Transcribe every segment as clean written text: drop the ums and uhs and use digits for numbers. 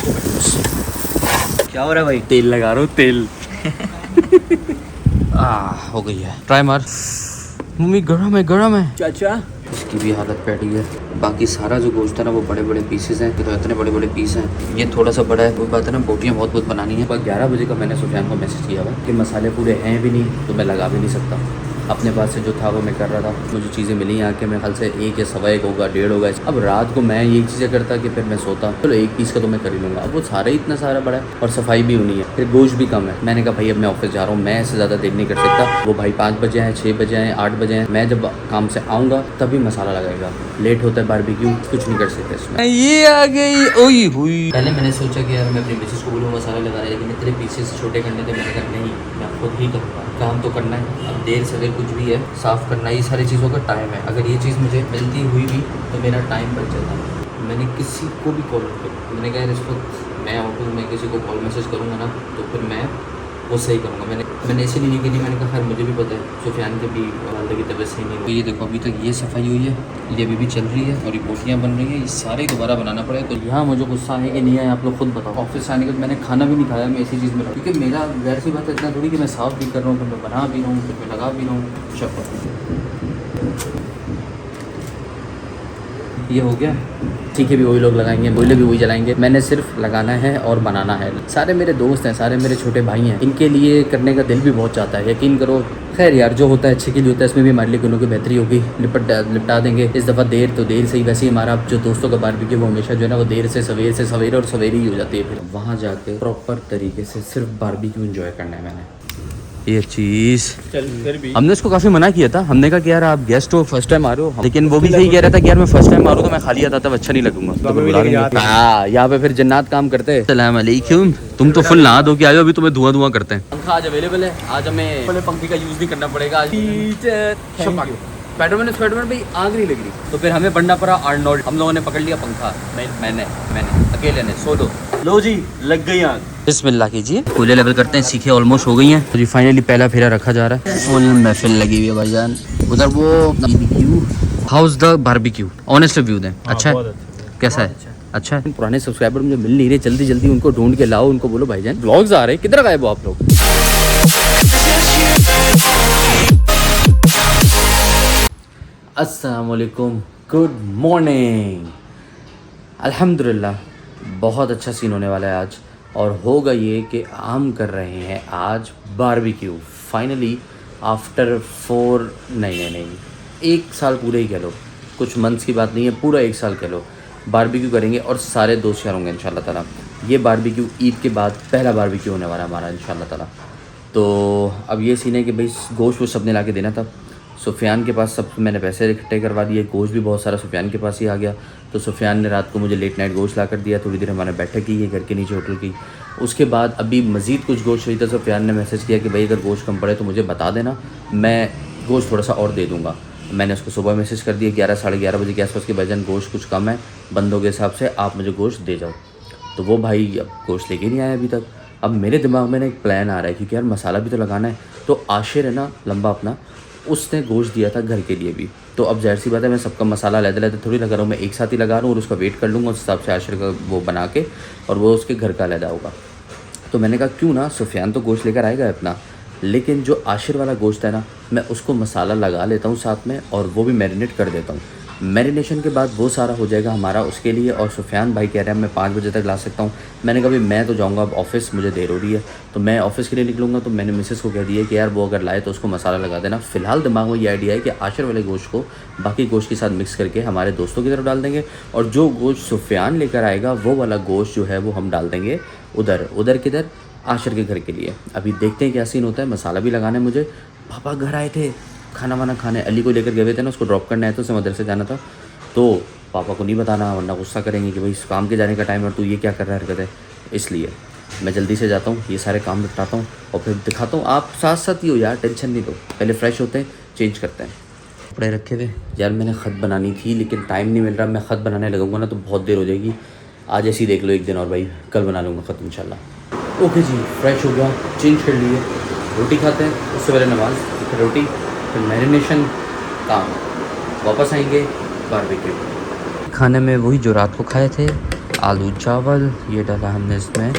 क्या हो रहा है भाई? तेल लगा रहा हूँ, तेल। हो गई है। ट्राई मार। मम्मी गरम है, गरम है। चाचा इसकी भी हालत बैठी है। बाकी सारा जो गोश्त है ना वो बड़े बड़े पीसेस हैं, तो इतने बड़े बड़े पीस हैं। ये थोड़ा सा बड़ा है। कोई बात है ना, बोटियाँ बहुत बहुत बनानी है। पर 11 बजे का मैंने सुफियान को मैसेज किया हुआ कि मसाले पूरे हैं भी नहीं तो मैं लगा भी नहीं सकता। अपने पास से जो था वो मैं कर रहा था। मुझे चीज़ें मिली यहाँ के, मेरे ख्याल से 1 या सवा 1 होगा, 1:30 होगा। अब रात को मैं यही चीज़ें करता कि फिर मैं सोता, चलो 1 पीस का तो मैं कर ही लूँगा। अब वो सारा ही इतना सारा बड़ा है और सफाई भी होनी है, फिर गोश्त भी कम है। मैंने कहा भाई अब मैं ऑफिस जा रहा हूँ, मैं ऐसे ज़्यादा देर नहीं कर सकता। वो भाई 5 बजे आए, 6 बजे आए, 8 बजे आए। मैं जब काम से आऊँगा तभी मसाला लगाएगा। लेट होता है बारबेक्यू, कुछ नहीं कर सकते इसमें। ये आ गई ओई हुई। पहले मैंने सोचा कि यार मैं अपनी मिसेस को बोलूँ मसाला लगाए, लेकिन इतने पीसेस छोटे करने थे। मैंने कहा नहीं, मैं खुद ही करूँगा, काम तो करना है। अब देर से देर कुछ भी है, साफ़ करना, ये सारी चीज़ों का टाइम है। अगर ये चीज़ मुझे मिलती हुई भी तो मेरा टाइम बच जाता। मैंने किसी को भी कॉल नहीं किया। मैंने कहा इस वक्त मैं आउट हूँ, मैं किसी को कॉल मैसेज करूँगा ना तो फिर मैं वो सही करूँगा। मैंने ऐसे नहीं करी। मैंने कहा खैर मुझे भी पता है सुफियान के भी वालदा की तबीयत सही नहीं हुई। ये देखो अभी तक ये सफाई हुई है, ये अभी भी चल रही है और ये बोटियाँ बन रही है। ये सारे दोबारा बनाना पड़ेगा। तो यहाँ मुझे गुस्सा है कि नहीं है, आप लोग खुद बताओ। ऑफिस से आने के बाद मैंने खाना भी नहीं खाया, मैं इसी चीज़ में रहा, क्योंकि मेरा गैर सी बात है इतना थोड़ी कि मैं साफ़ भी कर रहा हूँ, फिर मैं बना भी रहा हूँ, फिर मैं लगा भी रहा हूँ। चलो ये हो गया, ठीक है। भी वही लोग लगाएंगे, बोले भी वही जलाएंगे। मैंने सिर्फ लगाना है और बनाना है। सारे मेरे दोस्त हैं, सारे मेरे छोटे भाई हैं, इनके लिए करने का दिल भी बहुत चाहता है, यकीन करो। खैर यार, जो होता है अच्छे के लिए होता है। इसमें भी हमारे लिए गुनों की बेहतरी होगी। निपटा देंगे इस दफ़ा। देर तो देर से ही, वैसे ही हमारा जो दोस्तों का बारबेक्यू वो हमेशा जो है ना वो देर से सवेरे और सवेरे ही हो जाती है। फिर वहाँ जाके प्रॉपर तरीके से सिर्फ बारबेक्यू एंजॉय करना है मैंने। ये चीज़ हमने उसको काफ़ी मना किया था। हमने कहा कि यार आप गेस्ट हो, फर्स्ट टाइम आ रहे हो, लेकिन वो भी सही कह रहा था कि यार मैं फर्स्ट टाइम आ रहा हूँ तो मैं खाली आता तब अच्छा नहीं लगूंगा, तो बुला लेंगे। हाँ, यहाँ पे फिर जन्नत काम करते हैं। सलाम अलैकुम। तुम तो फुल नहा धो के आए हो, अभी तुम्हें धुआं करते हैं। पंखा आज अवेलेबल है, आज हमें पहले पंखे का यूज़ नहीं करना पड़ेगा। स्पाइडरमैन भाई आग नहीं लग रही, तो फिर हमें बढ़ना पड़ा आर्नोल्ड। हम लोगों ने पकड़ लिया पंखा। मैंने अकेले ने सोलो। लो जी, लग गई आग। बिस्मिल्लाह कीजिए। कूले लेवल करते हैं, सीखे ऑलमोस्ट हो गई हैं। तो जी फाइनली पहला फेरा रखा जा रहा है। फुल महफिल लगी हुई है भाईजान। उधर वो barbecue, house the barbecue, honest review दें। अच्छा है, कैसा है? अच्छा है। पुराने सब्सक्राइबर मुझे मिल नहीं रहे, जल्दी जल्दी उनको ढूंढ के लाओ। उनको बोलो भाईजान ब्लॉग्स आ रहे हैं, किधर गए वो आप लोग? अस्सलाम वालेकुम, गुड मॉर्निंग। अल्हम्दुलिल्लाह बहुत अच्छा सीन होने वाला है आज। और होगा ये कि हम कर रहे हैं आज बारबेक्यू फाइनली आफ्टर 1 साल पूरे ही कह लो, कुछ मंथ्स की बात नहीं है, पूरा 1 साल कह लो। बारबेक्यू करेंगे और सारे दोस्त यार होंगे इंशाल्लाह ताला। ये बारबेक्यू ईद के बाद पहला बारबेक्यू होने वाला है हमारा इंशाल्लाह ताला। तो अब ये सीन है कि भाई गोश्त वो सब ने ला के देना था। सुफियान के पास सब मैंने पैसे इकट्ठे करवा दिए, गोश्त भी बहुत सारा सुफियान के पास ही आ गया। तो सुफियान ने रात को मुझे लेट नाइट गोश्त ला कर दिया। थोड़ी देर हमारे बैठक की है घर के नीचे होटल की। उसके बाद अभी मज़ीद कुछ गोश्त चाहिए था। सुफियान ने मैसेज किया कि भाई अगर गोश्त कम पड़े तो मुझे बता देना, मैं गोश्त थोड़ा सा और दे दूँगा। मैंने उसको सुबह मैसेज कर दिया 11 साढ़े 11 बजे के आसपास के, भाईजान गोश्त कुछ कम है, बंदों के हिसाब से आप मुझे गोश्त दे जाओ। तो वो भाई अब गोश्त लेके नहीं आया अभी तक। अब मेरे दिमाग में ना एक प्लान आ रहा है, क्योंकि यार मसाला भी तो लगाना है। तो आशिर है ना लंबा अपना, उसने गोश्त दिया था घर के लिए भी। तो अब जाहिर सी बात है मैं सबका मसाला लहदा थोड़ी लगा रहा हूँ, मैं एक साथ ही लगा रहा हूँ और उसका वेट कर लूँगा उस हिसाब से आशिर का वो बना के, और वो उसके घर का लहदा होगा। तो मैंने कहा क्यों ना, सुफियान तो गोश्त लेकर आएगा अपना, लेकिन जो आशिर वाला गोश्त है ना मैं उसको मसाला लगा लेता हूँ साथ में, और वो भी मैरिनेट कर देता हूँ। मैरिनेशन के बाद वो सारा हो जाएगा हमारा उसके लिए। और सुफियान भाई कह रहे हैं मैं 5 बजे तक ला सकता हूँ। मैंने कहा भाई मैं तो जाऊँगा अब ऑफिस, मुझे देर हो रही है, तो मैं ऑफिस के लिए निकलूँगा। तो मैंने मिसेस को कह दिया कि यार वो अगर लाए तो उसको मसाला लगा देना। फ़िलहाल दिमाग में ये आइडिया है कि आशिर वाले गोश्त को बाकी गोश्त के साथ मिक्स करके हमारे दोस्तों की तरफ डाल देंगे, और जो गोश्त सुफियान लेकर आएगा वो वाला गोश्त जो है वो हम डाल देंगे उधर किधर, आशिर के घर के लिए। अभी देखते हैं क्या सीन होता है। मसाला भी लगाना है मुझे। पापा घर आए थे खाना वाना खाने, अली को लेकर गए हुए थे ना, उसको ड्रॉप करना है तो उसे मदरसे जाना था। तो पापा को नहीं बताना वरना गुस्सा करेंगे कि भाई इस काम के जाने का टाइम है और तू ये क्या कर रहा है हरकत है। इसलिए मैं जल्दी से जाता हूँ, ये सारे काम निपटाता हूँ और फिर दिखाता हूँ। आप साथ साथ ही हो यार, टेंशन नहीं लो। पहले फ्रेश होते हैं, चेंज करते हैं। कपड़े रखे थे यार, मैंने ख़त बनानी थी लेकिन टाइम नहीं मिल रहा। मैं ख़त बनाने लगूंगा ना तो बहुत देर हो जाएगी। आज ऐसे ही देख लो एक दिन और भाई, कल बना लूँगा ख़त इंशाल्लाह। ओके जी, फ्रेश हो गया, चेंज कर लिए, रोटी खाते हैं, उससे पहले नमाज, फिर रोटी, फिर मैरिनेशन, काम, वापस आएंगे बारबेक्यू। खाने में वही जो रात को खाए थे, आलू चावल, ये डाला हमने इसमें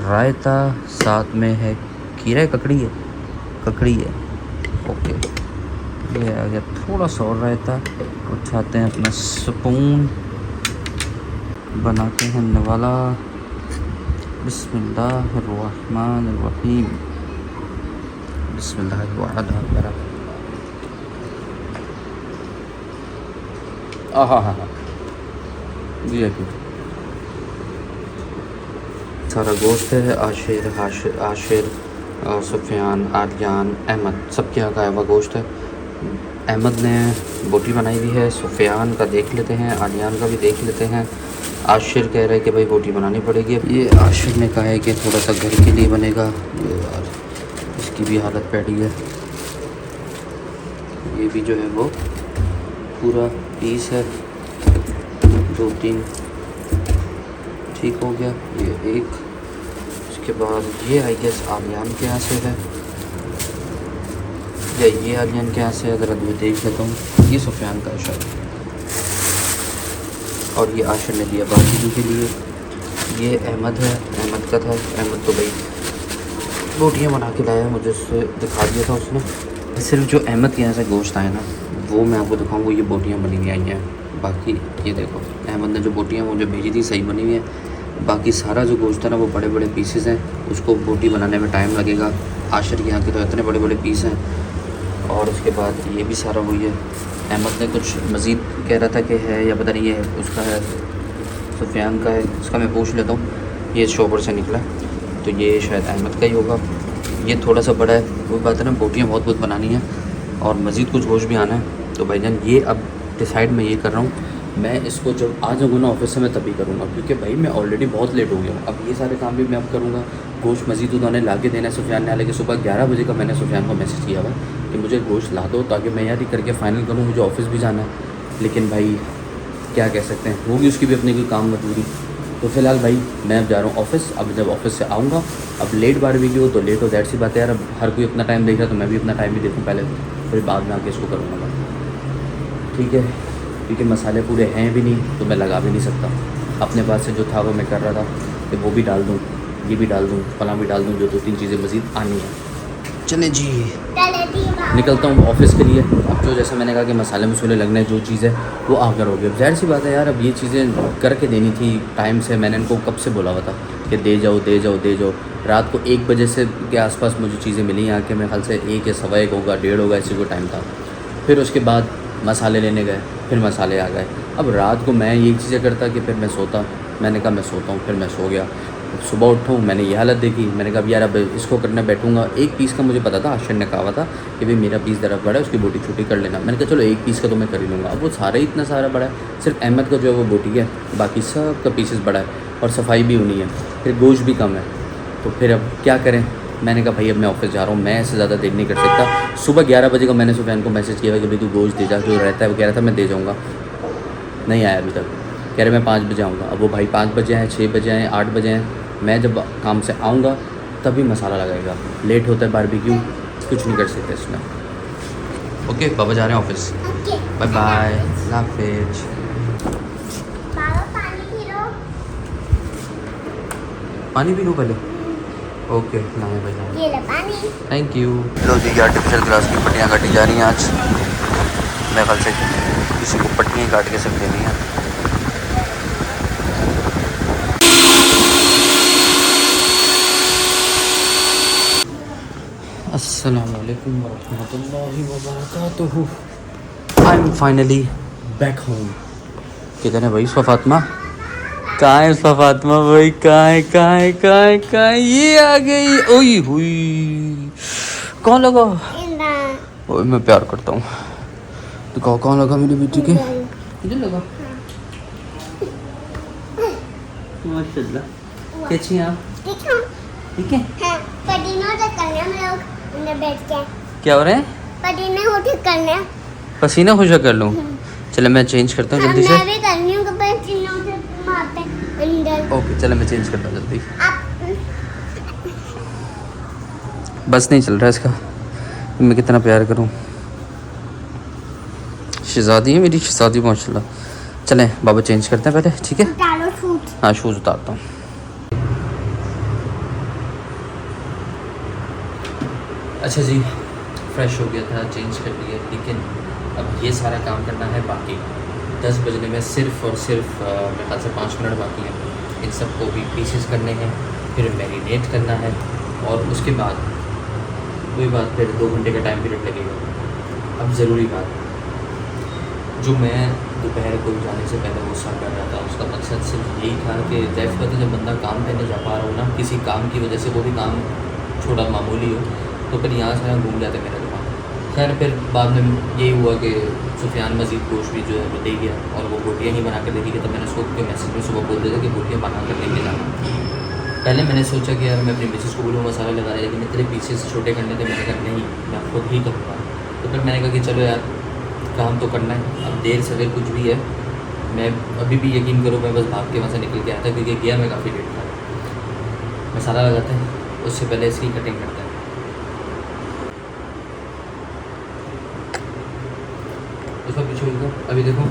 रायता, साथ में है खीरा है, ककड़ी है। ओके, ये आ गया थोड़ा सा और रायता। उठाते हैं अपना स्पून, बनाते हैं नवाला। बिस्मिल्लाहिर्रहमानिर्रहीम, बिस्मिल्लाहिर्रहमानिर्रहीम। हाँ, जी अभी सारा गोश्त है। आशिर, सुफियान, आर्यान, अहमद, सबके यहाँ का आया हुआ गोश्त है। अहमद ने बोटी बनाई हुई है, सुफियान का देख लेते हैं, आर्यान का भी देख लेते हैं। आशिर कह रहे हैं कि भाई बोटी बनानी पड़ेगी। ये आशिर ने कहा है कि थोड़ा सा घर के लिए बनेगा। ये यार इसकी भी हालत पैड़ी है। ये भी जो है वो पूरा पीस है, 2-3 ठीक हो गया। ये एक, उसके बाद ये आई गेस आलियान के यहाँ से है या ये आलियान के यहाँ से है, ज़रा मैं देख लेता हूँ। ये सुफियान का शायद, और ये आशिर ने दिया बाकी के लिए। ये अहमद है, अहमद का था। अहमद तो भाई बोटियाँ बना के लाया, मुझे उससे दिखा दिया था उसने। सिर्फ जो अहमद के यहाँ से गोश्त आए ना वो मैं आपको दिखाऊँगा, ये बोटियाँ बनी हुई आई हैं। बाकी ये देखो अहमद ने जो बोटियाँ मुझे भेजी थी सही बनी हुई है। बाकी सारा जो गोश्त है ना वो बड़े बड़े पीसेस हैं, उसको बोटी बनाने में टाइम लगेगा। आशिर के यहाँ के तो इतने बड़े बड़े पीस हैं। और उसके बाद ये भी सारा वही है। अहमद ने कुछ मज़ीद कह रहा था कि है या पता नहीं है उसका है, सुफियान का है, उसका मैं पूछ लेता हूँ। ये शॉपर से निकला तो ये शायद अहमद का ही होगा। ये थोड़ा सा बड़ा है, वो बात है ना, बोटियाँ बहुत बनानी है और मज़ीद कुछ गोश्त भी आना है। तो भाईजान ये अब डिसाइड मैं ये कर रहा हूँ, मैं इसको जब आ जाऊँगा ना ऑफिस से मैं तभी करूँगा, क्योंकि भाई मैं ऑलरेडी बहुत लेट हो गया हूँ। अब ये सारे काम भी मैं अब करूँगा। गोश्त मज़ीद उन्होंने ला के देना है सुफियान ने, हालांकि सुबह 11 बजे का मैंने सुफियान को मैसेज किया हुआ कि मुझे गोश्त ला दो ताकि मैं यार ही करके फ़ाइनल करूँ, मुझे ऑफिस भी जाना है। लेकिन भाई क्या कह सकते हैं, होगी उसकी भी अपनी कोई काम मजबूरी। तो फ़िलहाल भाई मैं अब जा रहा हूँ ऑफिस। अब जब ऑफिस से आऊँगा, अब लेट बारबेक्यू हो तो लेट हो, दैट सी बात है यार। अब हर कोई अपना टाइम देख रहा है तो मैं भी अपना टाइम ही देखूँ पहले, फिर बाद में आके इसको करूँगा। ठीक है, क्योंकि मसाले पूरे हैं भी नहीं तो मैं लगा भी नहीं सकता। अपने पास से जो था वो मैं कर रहा था कि वो भी डाल दूँ, ये भी डाल दूँ, फलां भी डाल दूँ, जो 2-3 चीज़ें मज़ीद आनी हैं। चलें जी, निकलता हूँ ऑफिस के लिए। अब जो जैसे मैंने कहा कि मसाले मसूले लगने जो चीज़ है वो आकर हो गई। अब ज़ाहिर सी बात है यार, अब ये चीज़ें करके देनी थी टाइम से। मैंने इनको कब से बोला हुआ था कि दे जाओ। रात को 1 बजे से के आसपास मुझे चीज़ें मिली यहाँ के, मेरे ख्याल से 1 या 1:15 होगा, 1:30 होगा, इसी को टाइम था। फिर उसके बाद मसाले लेने गए, फिर मसाले आ गए। अब रात को मैं यही चीज़ें करता कि फिर मैं सोता। मैंने कहा मैं सोता हूँ, फिर मैं सो गया। सुबह उठूँ मैंने ये हालत देखी, मैंने कहा यार अब इसको करने बैठूँगा। 1 पीस का मुझे पता था, आशिर ने कहा हुआ था कि भाई मेरा पीस ज़रा बड़ा है, उसकी बोटी छोटी कर लेना। मैंने कहा चलो 1 पीस का तो मैं कर ही लूँगा। अब वो सारा ही इतना सारा बड़ा है, सिर्फ अहमद का जो है वो बोटी है, बाकी सब का पीसेस बड़ा है और सफाई भी होनी है, फिर गोश्त भी कम है। तो फिर अब क्या करें। मैंने कहा भाई अब मैं ऑफिस जा रहा हूँ, मैं ऐसे ज़्यादा देर नहीं कर सकता। सुबह 11 बजे का मैंने सुफियान को मैसेज किया कि भाई तू गोश्त दे जा, जो रहता है वो कह रहा था मैं दे जाऊँगा, नहीं आया अभी तक। कह रहे मैं 5 बजे आऊँगा। अब वो भाई 5 बजे आए, 6 बजे आए, 8 बजे आए। मैं जब काम से आऊँगा तभी मसाला लगाएगा। लेट होता है बारबेक्यू, कुछ नहीं कर सकते इसमें। ओके पापा जा रहे हैं ऑफिस, बाय बाय, अल्लाह हाफिज। पानी पी लो पहले। ओके ना है भाई, ये ले पानी। Thank you. लो जी, आर्टिफिशियल ग्रास की पट्टियाँ काटी जा रही हैं आज। मेरे ख्याल से किसी को पट्टियाँ काट के सब देनी है। अस्सलामुअलैकुम वरहमतुल्लाहि वबरकातुहू। I am finally back home. किधर है भाई उसका फातिमा? कहाँ है उसका फातिमा भाई? कहाँ है? ये आ गई। ओई हुई, कौन लगा? ओए मैं प्यार करता हूँ। तो कौन लगा मेरी बेटी के? इधर लगा। माशाल्लाह, कैसी हैं आप? ठीक है। क्या हो रहा है? पसीना खुशक कर लूँ? चलो मैं चेंज करता हूँ जल्दी से। ओके चलो मैं चेंज करता हूँ जल्दी। बस नहीं चल रहा इसका, मैं कितना प्यार करूँ। शहजादी है मेरी, शहजादी माशाल्लाह। चलें बाबा चेंज करते हैं पहले, ठीक है? हाँ शूज़ उतारता हूँ। अच्छा जी, फ्रेश हो गया था, चेंज कर लिया, लेकिन अब ये सारा काम करना है बाकी। 10 बजने में सिर्फ़ और सिर्फ मेरे ख्याल से 5 मिनट बाकी हैं। इन सब को भी पीसेस करने हैं, फिर मैरिनेट करना है, और उसके बाद वही बात, फिर 2 घंटे का टाइम पीरियड लगेगा। अब ज़रूरी बात, जो मैं दोपहर को जाने से पहले गुस्सा कर रहा था, उसका मकसद सिर्फ यही था कि ज़ाहिर बात है जब बंदा काम पे नहीं जा पा रहा हो ना, किसी काम की वजह से, वो भी काम छोटा मामूली हो, तो फिर यहाँ से यहाँ घूम जाते मेरा दिमाग। खैर फिर बाद में यही हुआ कि सुफियान मज़ीद गोश्त भी जो है वो दे गया, और वो बोटियाँ ही बना कर दे दी। तो मैंने उसको के मैसेज में सुबह बोल दिया था कि बोटियाँ बना कर लेके जाना। पहले मैंने सोचा कि यार मैं अपनी मिसेस को बोलूँ मसाला लगा रहा है, लेकिन इतने पीसेस छोटे करने थे, मैंने कहा नहीं, मैं खुद ही करूँगा। तो फिर मैंने कहा कि चलो यार काम तो करना है, अब देर सवेर कुछ भी है। मैं अभी भी यकीन करो, मैं बस भाग के वहाँ से निकल के आया था, क्योंकि गया मैं काफ़ी लेट था। मसाला लगाते हैं, उससे पहले इसकी कटिंग करते हैं। उसका पीछे होगा, अभी देखो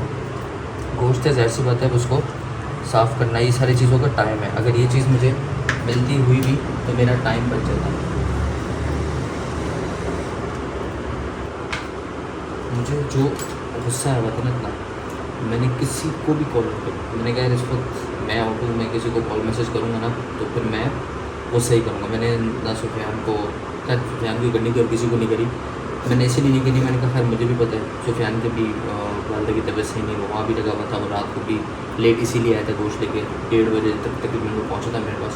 गोश्त है, ज़ाहिर सी बात है उसको साफ़ करना, ये सारी चीज़ों का टाइम है। अगर ये चीज़ मुझे मिलती हुई भी तो मेरा टाइम बच जाता। मुझे जो गुस्सा आया था ना इतना, मैंने किसी को भी कॉल नहीं करी। मैंने कहा इस वक्त मैं आउट हूँ, मैं किसी को कॉल मैसेज करूँगा ना तो फिर मैं वो सही करूँगा। मैंने ना सुफियान को, खैर सुफियान की करनी थी और किसी को नहीं करी। मैंने इसीलिए नहीं करी, मैंने कहा खैर मुझे भी पता है सुफियान के भी वालदा की तबीयत सही नहीं, वो वहाँ भी लगा हुआ था, वो रात को भी लेट इसीलिए आया था गोश्त लेके, 1:30 बजे तक तकरीबन वो पहुँचा था मेरे पास।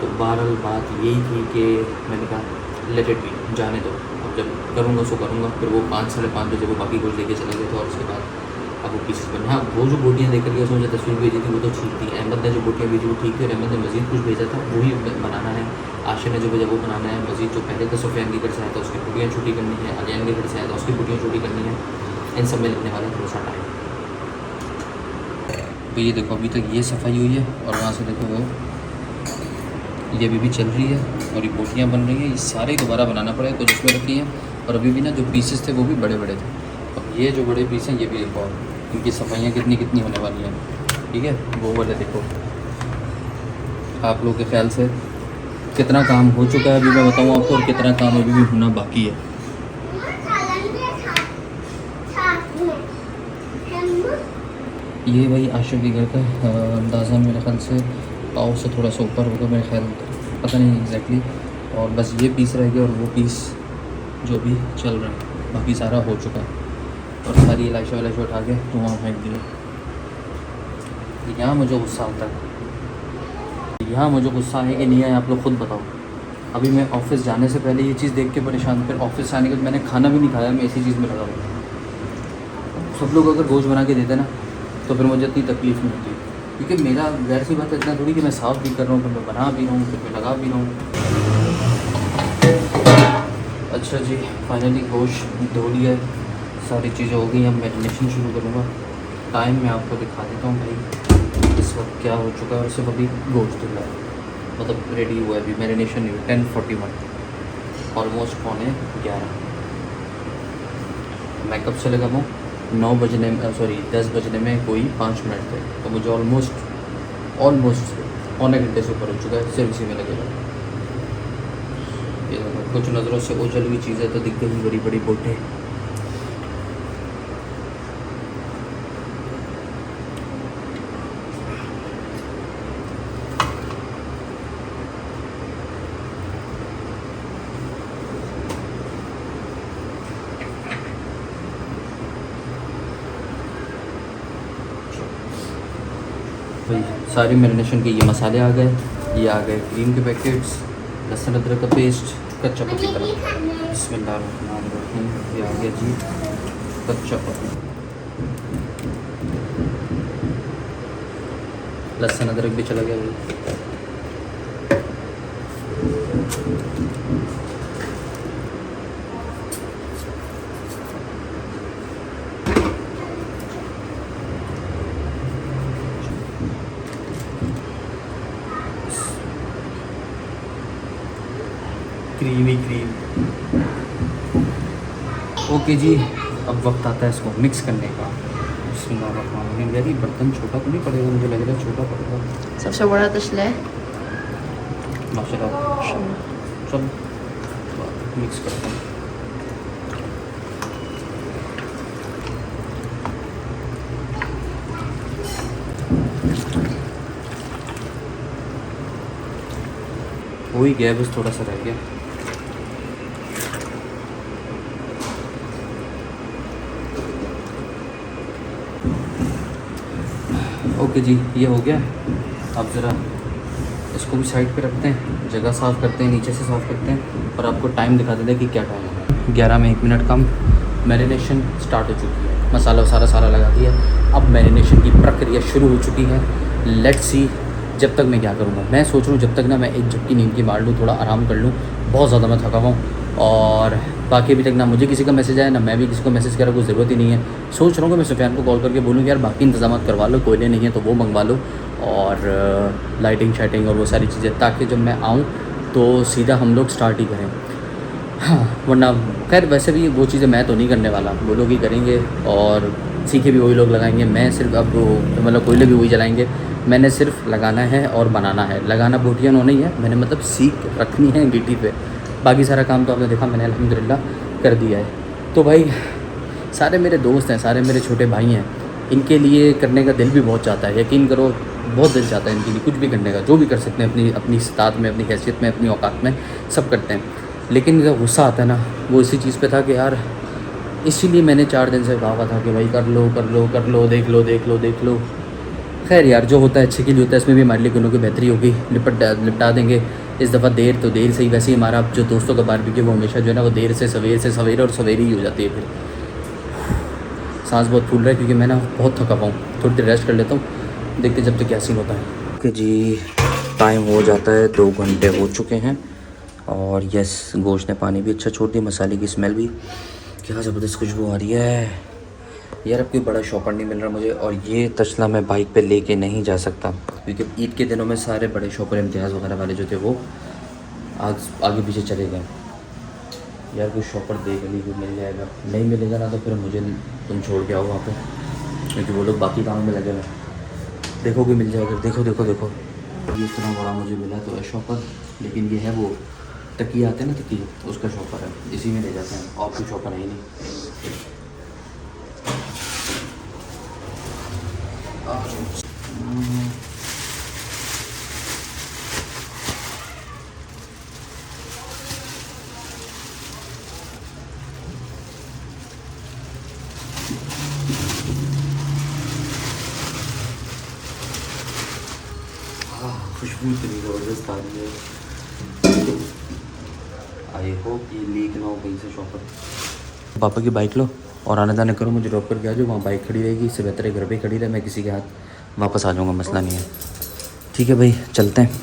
तो बहरहाल बात यही थी कि मैंने कहा लेट इट बी, जाने दो, अब जब करूँगा सो करूँगा। फिर वो 5 साढ़े 5 बजे वो बाकी गोश्त लेके चला गया था, और उसके बाद अब वो पीसेस बने। हाँ, वो जो बोटियाँ देख करके उसने मुझे तस्वीर भेजी थी वो तो ठीक थी। अहमद ने जो बोटियाँ भेजी वो ठीक थी, और अहमद ने मज़ीद कुछ भेजा था वही बनाना है। आशिर ने जो भेजा वो बनाना है। मज़ीद जो पहले तो सुफियान के घर से आया था उसकी बोटियाँ छुट्टी करनी है, अलियान के घर से आया था उसकी बोटियाँ छुट्टी करनी है। इन सब में लगने वाला थोड़ा सा टाइम। तो ये देखो अभी तक ये सफाई हुई है, और वहाँ से देखो वो ये अभी भी चल रही है, और ये बोटियाँ बन रही हैं। ये सारे दोबारा बनाना पड़ेगा, कुछ उसमें रखी हैं, और अभी भी ना जो पीसेस थे वो भी बड़े बड़े थे। अब ये जो बड़े पीस हैं ये भी देखो, इनकी सफाइयाँ कितनी कितनी होने वाली हैं। ठीक है, वो वाले देखो आप लोग के ख्याल से कितना काम हो चुका है अभी मैं बताऊँ आपको, और कितना काम अभी भी होना बाकी है। ये भाई आशिफ के घर का अंदाज़ा मेरे ख्याल से पाँव से थोड़ा सा ऊपर होगा मेरे ख्याल, पता नहीं एग्जैक्टली। और बस ये पीस रह गया, और वो पीस जो भी चल रहा है, बाकी सारा हो चुका है। और सारी इलाइशा वाइशा उठा के तो वहाँ फेंक दिए। यहाँ मुझे गुस्सा आता है, यहाँ मुझे गुस्सा है कि नहीं है, आप लोग खुद बताओ। अभी मैं ऑफ़िस जाने से पहले ये चीज़ देख के परेशान, फिर ऑफिस से आने के बाद मैंने खाना भी नहीं खाया, मैं इसी चीज़ में लगा हुआ। सब लोग अगर गोश्त बना के देते ना तो फिर मुझे इतनी तकलीफ़ नहीं होती, क्योंकि मेरा ज़ाहिर सी बात है इतना थोड़ी कि मैं साफ़ भी कर रहा हूँ, फिर मैं बना भी रहा हूँ, फिर मैं लगा भी रहा हूँ। अच्छा जी, फाइनली गोश्त धो लिया है, सारी चीज़ें हो गई। अब मैरिनेशन शुरू करूँगा। टाइम मैं आपको दिखा देता हूँ भाई इस वक्त क्या हो चुका है, और सिर्फ अभी गोश्त धुला है, मतलब रेडी हुआ है, अभी मैरिनेशन नहीं हुई। 10:41 ऑलमोस्ट 11:45। मैं कब से लगा हूँ 9 बजने में, सॉरी 10 बजने में कोई 5 मिनट थे, तो मुझे ऑलमोस्ट पौने घंटे से ऊपर हो चुका है सिर्फ इसी में लगेगा। ये कुछ नज़रों से ओझल हुई चीज़ें तो दिख गई, बड़ी बड़ी बोटें। सारी मैरिनेशन के ये मसाले आ गए, ये आ गए क्रीम के पैकेट्स, लहसुन अदरक का पेस्ट, कच्चा पपीता, बिस्मिल्लाहिर्रहमानिर्रहीम, ये आ गया जी कच्चा पपीता, लहसुन अदरक भी चला गया भाई। Creamy cream. ओके जी, अब वक्त आता है इसको मिक्स करने का। लेकिन यार ये बर्तन छोटा तो नहीं पड़ेगा, मुझे लग रहा है छोटा पड़ेगा। सबसे बड़ा तशला है माशाल्लाह। चल मिक्स करते हैं। हो ही गया, बस थोड़ा सा रह गया। ओके जी, ये हो गया। अब ज़रा इसको भी साइड पे रखते हैं, जगह साफ़ करते हैं, नीचे से साफ़ करते हैं और आपको टाइम दिखा देते हैं कि क्या टाइम है। 11 में 1 मिनट कम। मैरिनेशन स्टार्ट हो चुकी है, मसाला सारा लगा दिया। अब मैरिनेशन की प्रक्रिया शुरू हो चुकी है। लेट्स सी जब तक मैं क्या करूँगा। मैं सोच रहा हूँ जब तक ना मैं एक झपकी नींद की मार लूँ, थोड़ा आराम कर लूँ। बहुत ज़्यादा मैं थका हुआ हूँ और बाकी अभी तक ना मुझे किसी का मैसेज आया ना मैं भी किसी को मैसेज करा, कोई ज़रूरत ही नहीं है। सोच रहा हूँ कि मैं सुफियान को कॉल करके बोलूँ कि यार बाकी इंतजाम करवा लो, कोयले नहीं है तो वो मंगवा लो और लाइटिंग शाइटिंग और वो सारी चीज़ें, ताकि जब मैं आऊँ तो सीधा हम लोग स्टार्ट ही करें। हाँ, वरना खैर वैसे भी वो चीज़ें मैं तो नहीं करने वाला, वो लोग ही करेंगे और सीखे भी वही लोग लगाएंगे। मैं सिर्फ अब मतलब कोयले भी वही जलाएंगे। मैंने सिर्फ लगाना है और बनाना है। लगाना बोटियाँ नहीं है, मैंने मतलब सीख रखनी है गिट्टी पे। बाकी सारा काम तो आपने देखा मैंने अल्हम्दुलिल्लाह कर दिया है। तो भाई सारे मेरे दोस्त हैं, सारे मेरे छोटे भाई हैं, इनके लिए करने का दिल भी बहुत चाहता है। यकीन करो बहुत दिल चाहता है इनके लिए कुछ भी करने का, जो भी कर सकते हैं अपनी अपनी इस्तात में, अपनी हैसियत में, अपनी औकात में, सब करते हैं। लेकिन जब गुस्सा आता है ना, वो इसी चीज़ पे था कि यार इसीलिए मैंने 4 दिन से कहा था कि भाई कर लो कर लो कर लो, देख लो देख लो देख लो। खैर यार जो होता है अच्छे के लिए होता है, इसमें भी हमारे लिए गुनों की बेहतरी होगी। निपटा देंगे इस दफ़ा। देर तो देर से ही, वैसे ही हमारा जो दोस्तों का बारबेक्यू वो हमेशा जो है ना वो देर से सवेरे और सवेरे ही हो जाती है। फिर सांस बहुत फूल रहा है क्योंकि मैं ना बहुत थका हुआ हूँ। थोड़ी देर रेस्ट कर लेता हूँ, देखते जब तक क्या सीन होता है। ओके जी, टाइम हो जाता है, 2 घंटे हो चुके हैं और यस गोश्त ने पानी भी अच्छा छोड़ दिया, मसाले की स्मेल भी क्या ज़बरदस्त खुशबू आ रही है। यार अब कोई बड़ा शॉपर नहीं मिल रहा मुझे, और ये तसला मैं बाइक पे लेके नहीं जा सकता क्योंकि ईद के दिनों में सारे बड़े शॉपर इम्तियाज़ वगैरह वाले जो थे वो आगे पीछे चले गए। यार कोई शॉपर देख ली कोई मिल जाएगा, नहीं मिलेगा ना तो फिर मुझे तुम छोड़ के आओ वहाँ पे, क्योंकि वो लोग बाकी काम में लगे हुए। देखो कोई मिल जाएगा। देखो देखो देखो ये इतना बड़ा मुझे मिला तो है शॉपर, लेकिन ये है वो तकिया आते हैं ना, तकिया उसका शॉपर है, इसी में ले जाते हैं और कोई शॉपर है ही नहीं। खुशबू इतनी ज़बरदस्त आ रही है। आई होप ये लीक ना हो कहीं से शॉपर। पापा की बाइक लो और आने जाने करो, मुझे ड्रॉप करके आ जाओ। वहाँ बाइक खड़ी रहेगी, इससे बेहतर है घर पे खड़ी रहे, मैं किसी के हाथ वापस आ जाऊँगा, मसला नहीं है। ठीक है भाई चलते हैं।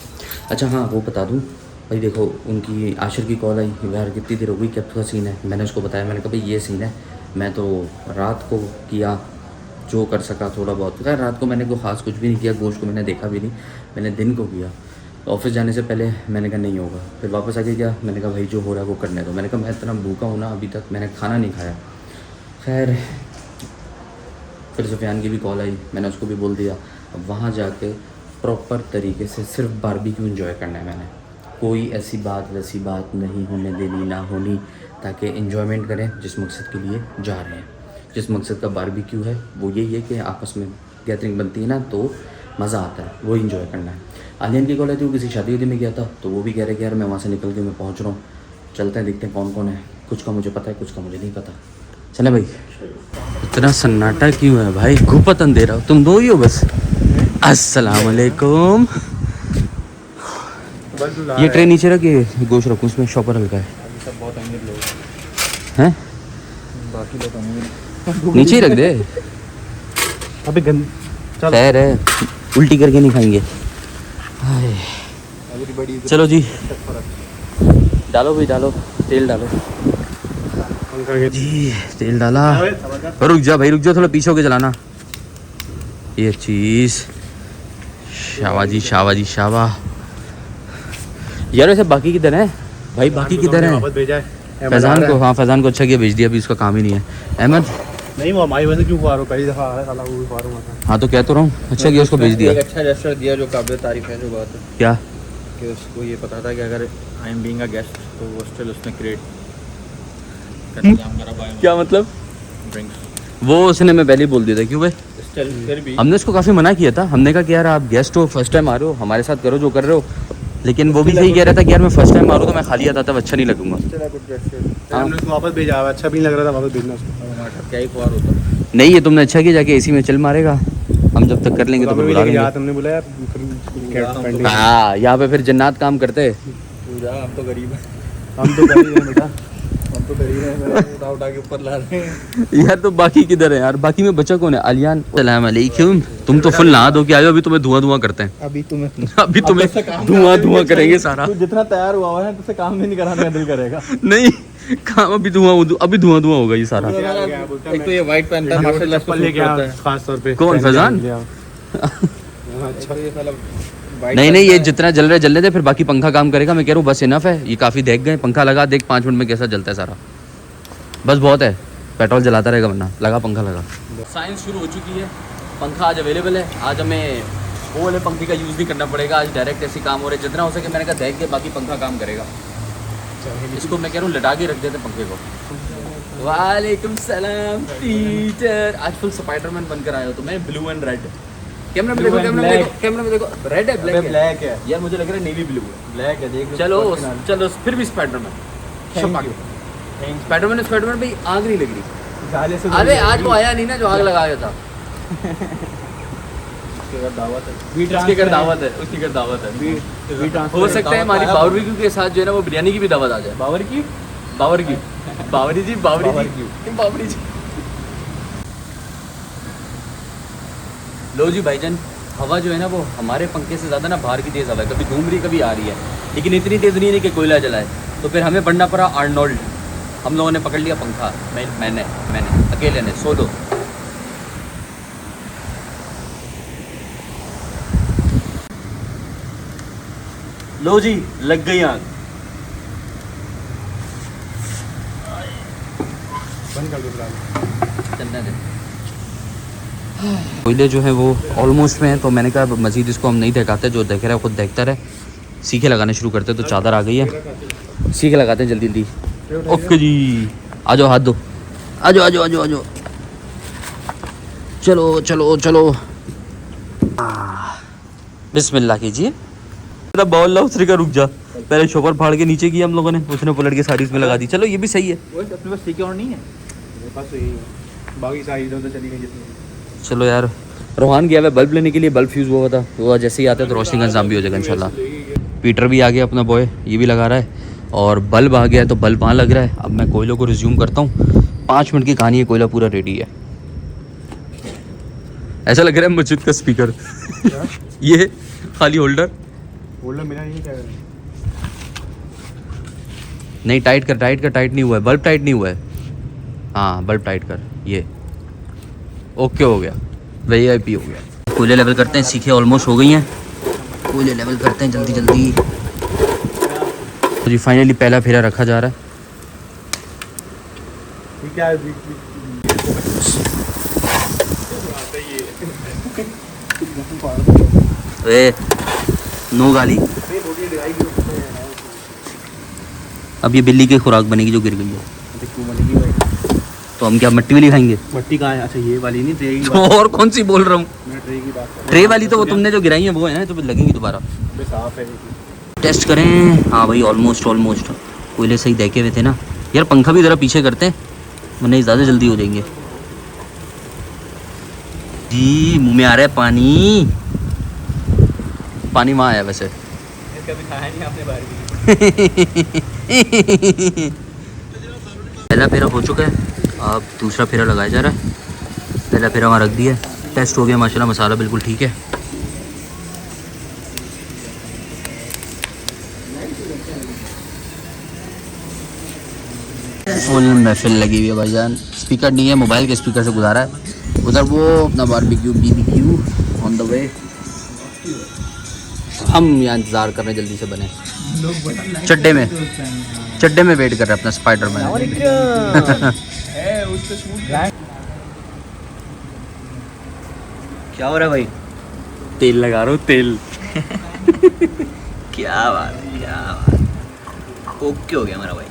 अच्छा हाँ वो बता दूँ भाई, देखो उनकी आशिर की कॉल आई, यार कितनी देर हो गई, क्या का सीन है। मैंने उसको बताया, मैंने कहा भाई ये सीन है। मैं तो रात को किया जो कर सका थोड़ा बहुत। खैर रात को मैंने कोई ख़ास कुछ भी नहीं किया, गोश्त को मैंने देखा भी नहीं, मैंने दिन को किया। ऑफिस जाने से पहले मैंने कहा नहीं होगा, फिर वापस आके क्या, मैंने कहा भाई जो हो रहा है वो करने दो। मैंने कहा मैं इतना भूखा हूँ ना, अभी तक मैंने खाना नहीं खाया। खैर फिर सुफियान की भी कॉल आई, मैंने उसको भी बोल दिया। अब वहाँ जाके प्रॉपर तरीके से सिर्फ बारबेक्यू एंजॉय करना है मैंने, कोई ऐसी बात वैसी बात नहीं होने देनी, ना होनी, ताकि एंजॉयमेंट करें जिस मकसद के लिए जा रहे हैं। जिस मकसद का बारबेक्यू है वो यही है कि आपस में गैदरिंग बनती है ना तो मज़ा आता है, वो इन्जॉय करना है। आलियन की कॉल आई थी, वो किसी शादी वादी में गया था, तो वो भी कह रहे कि यार मैं वहाँ से निकल के मैं पहुँच रहा हूँ, चलते हैं देखते हैं कौन कौन है। कुछ का मुझे पता है, कुछ का मुझे नहीं पता। चले भाई। इतना सन्नाटा क्यों है भाई, घुपत अंधेरा, तुम दो ही हो बस। अस्सलाम वालेकुम। ये ट्रे नीचे रखिए, गोश्त रखूँ उसमें, शॉपर हल्का है। बहुत अमीर लोग हैं, बाकी लोग अमीर नीचे ही रख दे। अबे खैर है, उल्टी करके नहीं खाएंगे। चलो जी डालो भाई, डालो तेल डालो जी, तेल डाला। रुक जा भाई रुक जा, थोड़ा पीछे होके चलाना। ये चीज़ शाबाश जी शाबाश जी शाबाश। यार वैसे बाकी किधर है भाई, बाकी किधर है? फैज़ान को, हाँ फैज़ान को अच्छा किया भेज दिया, अभी उसका काम ही नहीं है। अहमद नहीं वो हमारी वजह से क्यों खुआ रहा हूँ, कई दफ़ा आ रहा है साला, वो भी खुआ रहा हूँ। हाँ तो क्या तो रहा हूँ, अच्छा किया उसको भेज दिया। एक अच्छा रेस्टोरेंट दिया जो काबिल तारीफ है, जो बात है क्या कि उसको ये पता था कि अगर I am being a guest तो वो स्टिल उसने क्रिएट क्या मतलब ड्रिंक्स वो उसने मैं पहले ही बोल दिया था। क्यों भाई स्टिल फिर भी हमने उसको काफ़ी मना किया था, हमने कहा कि यार आप गेस्ट हो, फर्स्ट टाइम आ रहे हो, हमारे साथ करो जो कर रहे हो, लेकिन वो भी सही कह रहा था कि यार मैं फर्स्ट टाइम आ रहा हूँ तो मैं खाली आता तब अच्छा नहीं लगूंगा। हमने उसको वापस भेजा है, अच्छा भी नहीं लग रहा था वापस भेजना उसको। क्या ही खुआर होता नहीं ये तुमने अच्छा किया, जाके एसी में चल मारेगा, हम जब तक कर लेंगे तो फिर बुला लेंगे। हमने बोला यार फिर हाँ यहाँ पे फिर जन्नत काम करते हैं। तू जा, हम तो गरीब हैं, हम तो कर ही रहे हैं बेटा। हम तो गरीब हैं, मेरा उठा उठा के ऊपर ला रहे हैं। यार तो बाकी किधर है यार, बाकी में बचा कौन है? अलियान सलाम अलैकुम। तुम तो फुल नहा धो के आए हो, अभी तुम्हें धुआं धुआं करते हैं। अभी तुम्हें अभी तुम्हें धुआं धुआं करेंगे सारा। तू जितना तैयार हुआ है तुझसे काम भी नहीं कराने का दिल करेगा। नहीं काम अभी धुआं होगा ये सारा। एक तो ये वाइट पहनता है माशाल्लाह, चप्पल लेके आया खास तौर पे। कौन फैजान? अच्छा ये साला नहीं नहीं ये जितना जल रहे थे, फिर बाकी पंखा काम करेगा। मैं कह रहा हूँ बस इनफ है, ये काफ़ी देख गए। पंखा लगा देख 5 मिनट में कैसा जलता है सारा, बस बहुत है। पेट्रोल जलाता रहेगा वरना, लगा पंखा लगा। साइंस शुरू हो चुकी है, पंखा आज अवेलेबल है। आज हमें वो वाले पंखे का यूज़ नहीं करना पड़ेगा, आज डायरेक्ट ऐसे काम हो रहे जितना हो सके। मैंने कहा देख के बाकी पंखा काम करेगा। इसको मैं कह रहा हूँ लटा के रख देते पंखे को। वालेकुम सलाम टीचर, आज फुल स्पाइडरमैन बनकर आया हो तो मैं ब्लू एंड रेड। कैमरा में देखो, कैमरा में देखो, रेड है ब्लैक है यार, मुझे लग रहा है नेवी ब्लू है। ब्लैक है, देख चलो फिर भी स्पाइडरमैन स्पाइडरमैन भाई आग नहीं लग रही। अरे आज वो आया नहीं ना जो आग लगाया था। उसकी कर दावत है। हो सकता है हमारी बावरबेक्यू के साथ जो है ना वो बिरयानी की भी दावत आ जाए। बावरी जी। लो जी भाईजान, हवा जो है ना वो हमारे पंखे से ज़्यादा ना बाहर की तेज़ हवा है, कभी घूम रही कभी आ रही है, लेकिन इतनी तेज़ नहीं है कि कोयला जलाए। तो फिर हमें बढ़ना पड़ा आर्नोल्ड। हम लोगों ने पकड़ लिया पंखा, मैंने अकेले ने सोलो। लो जी लग गई आग। कोयले जो है वो ऑलमोस्ट में है, तो मैंने कहा मज़ीद इसको हम नहीं दिखाते, जो देख रहा है खुद देखता रहे। सीखे लगाने शुरू करते तो चादर आ गई है, सीखे लगाते हैं जल्दी। ओके जी, आ जाओ, हाथ दो, आ जाओ। चलो बिस्मिल्लाह कीजिए। बॉल ला उसने का रुक जा, पहले शॉपर फाड़ के नीचे किया हम लोगों ने, उसने पलट के सारी उसमें लगा दी। चलो ये भी सही है। वो अपने पास सिक्योर नहीं है, मेरे पास तो यही है, बाकी सारी इधर उधर चली गई जितनी। चलो यार, रोहान गया है बल्ब लेने के लिए, बल्ब फ्यूज़ हुआ था, वो जैसे ही आता है तो रोशनी का इंतजाम भी हो जाएगा इंशाल्लाह। पीटर भी आ गया अपना बॉय, ये भी लगा रहा है, और बल्ब आ गया है तो बल्ब वहाँ लग रहा है। अब मैं कोयलों को रिज्यूम करता हूँ, 5 मिनट की कहानी है, कोयला पूरा रेडी है। ऐसा लग रहा है मस्जिद का स्पीकर। ये खाली होल्डर मेरा नहीं क्या नहीं, टाइट कर, टाइट नहीं हुआ है, बल्ब टाइट नहीं हुआ है। हाँ बल्ब टाइट कर, ये ओके हो गया, VIP हो गया। कोयले लेवल करते हैं, सीखे ऑलमोस्ट हो गई हैं, कोयले लेवल करते हैं जल्दी। तो जी फाइनली पहला फेरा रखा जा रहा है। क्या है? ए नो गाली। अब ये बिल्ली की खुराक बनेगी जो गिर गई है, तो हम क्या मट्टी वाली खाएंगे? मट्टी कहाँ है? अच्छा ये वाली नहीं, ट्रे की तो और कौन सी बोल रहा हूँ? मैं ट्रे की बात कर रहा हूँ। ट्रे वाली तो वो तुमने जो गिराई है वो है ना, तो लगेंगी दोबारा। साफ है। टेस्ट करें। हाँ भाई ऑलमोस्ट कोयले सही देखे हुए थे ना यार। पंखा भी ज़रा पीछे करते हैं वरना ज़्यादा जल्दी हो जाएंगे। जी मुंह में आ रहा है पानी वहाँ आया वैसे। कभी खाया नहीं आपने बारबेक्यू? पहला फेरा हो चुका है, अब दूसरा फेरा लगाया जा रहा है। पहला फेरा वहाँ रख दिया, टेस्ट हो गया माशाल्लाह, मसाला बिल्कुल ठीक है। फुल महफिल लगी हुई है भाईजान। स्पीकर नहीं है, मोबाइल के स्पीकर से गुजारा है। उधर वो अपना barbecue BBQ on the way. हम यहाँ इंतज़ार कर रहे हैं जल्दी से बने। चड्डे में वेट कर रहे हैं अपना स्पाइडरमैन। क्या हो रहा है भाई? तेल लगा रहा हूँ तेल। क्या बात, क्या बात। ओके हो गया हमारा भाई।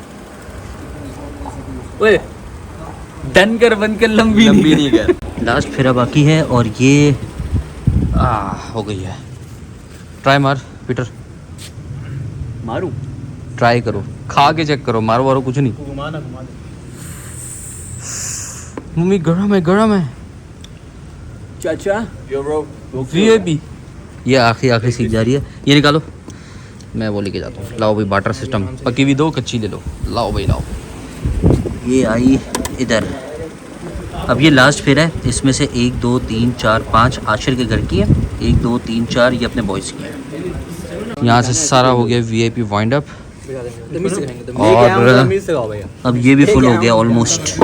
ओए डन कर, बंद कर, लंबी नहीं कर। लास्ट फेरा बाकी है और ये हो गई है। ट्राई मार पीटर, मारूं? ट्राई करो, खा के चेक करो, मारो वारो कुछ नहीं। घुमा ना, घुमा दे। मम्मी गरम है, गरम है। चाचा वीआईपी ये आखिरी सीख जा रही है, ये निकालो, मैं वो लेके जाता हूँ। लाओ भाई बाटर सिस्टम, पकी भी दो, कच्ची ले लो। लाओ भाई लाओ। ये आई इधर। अब ये लास्ट फेरा है, इसमें से 1 2 3 4 5 आशिर के घर की है, 1 2 3 4 ये अपने बॉयज़ की है। यहाँ से सारा हो गया वीआईपी वाइंड अप और अब ये भी फुल हो गया ऑलमोस्ट।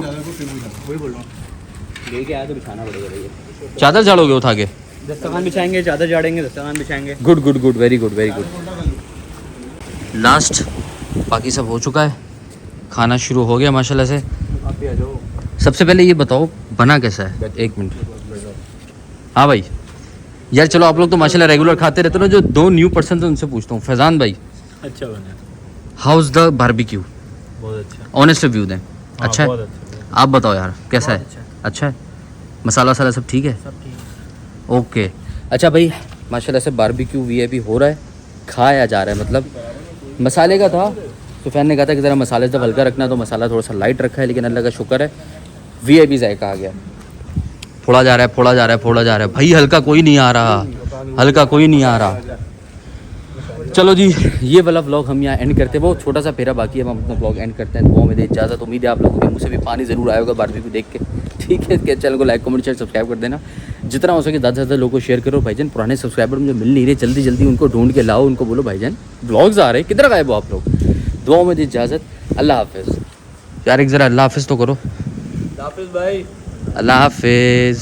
लेके आया तो बिछाना पड़ेगा भैया। चादर झाड़ोगे उठा के? दस्तरखान बिछाएंगे, चादर झाड़ेंगे, दस्तरखान बिछाएंगे। Good good good, very good very good. Last बाकी सब हो चुका है, खाना शुरू हो गया माशाल्लाह से। आप भी आ जाओ। सबसे पहले ये बताओ बना कैसा है? एक मिनट। हाँ भाई यार चलो, आप लोग तो माशाल्लाह रेगुलर खाते रहते हो ना, जो 2 न्यू पर्सन थे उनसे पूछता हूँ। फैजान भाई, अच्छा बना, हाउस द बारबेक्यू? बहुत अच्छा। ऑनेस्ट रिव्यू दें। अच्छा है? बहुत अच्छा। आप बताओ यार कैसा है? अच्छा है? मसाला वसाला सब ठीक है? सब ठीक। ओके। अच्छा भाई माशाल्लाह से बारबेक्यू वीआईपी हो रहा है, खाया जा रहा है। मतलब मसाले का था, सुफैन ने कहा था कि ज़रा मसाले से हल्का रखना, तो मसाला थोड़ा सा लाइट रखा है, लेकिन अल्लाह का शुक्र है वीआईपी जायका आ गया। फोड़ा जा रहा है, फोड़ा जा रहा है, फोड़ा जा रहा है भाई, हल्का कोई नहीं आ रहा, हल्का कोई नहीं आ रहा। चलो जी, ये वाला व्लॉग हम यहाँ एंड करते हैं। बहुत छोटा सा फेरा बाकी है, हम अपना व्लॉग एंड करते हैं। दुआओं में दे इजाज़त। उम्मीद है आप लोगों के मुँह से भी पानी ज़रूर आया होगा बारबेक्यू देख के। ठीक है, इसके चैनल को लाइक कमेंट शेयर सब्सक्राइब कर देना, जितना हो सके ज़्यादा से ज़्यादा लोगों को शेयर करो। भाईजान पुराने सब्सक्राइबर मुझे मिल नहीं रहे, जल्दी जल्दी उनको ढूंढ के लाओ, उनको बोलो भाईजान व्लॉग्स आ रहे हैं, किधर गायब हो आप लोग। दुआओं में दे इजाज़त, अल्लाह हाफिज़। यार एक ज़रा अल्लाह हाफिज़ तो करो। हाफिज़ भाई। अल्लाह हाफिज़।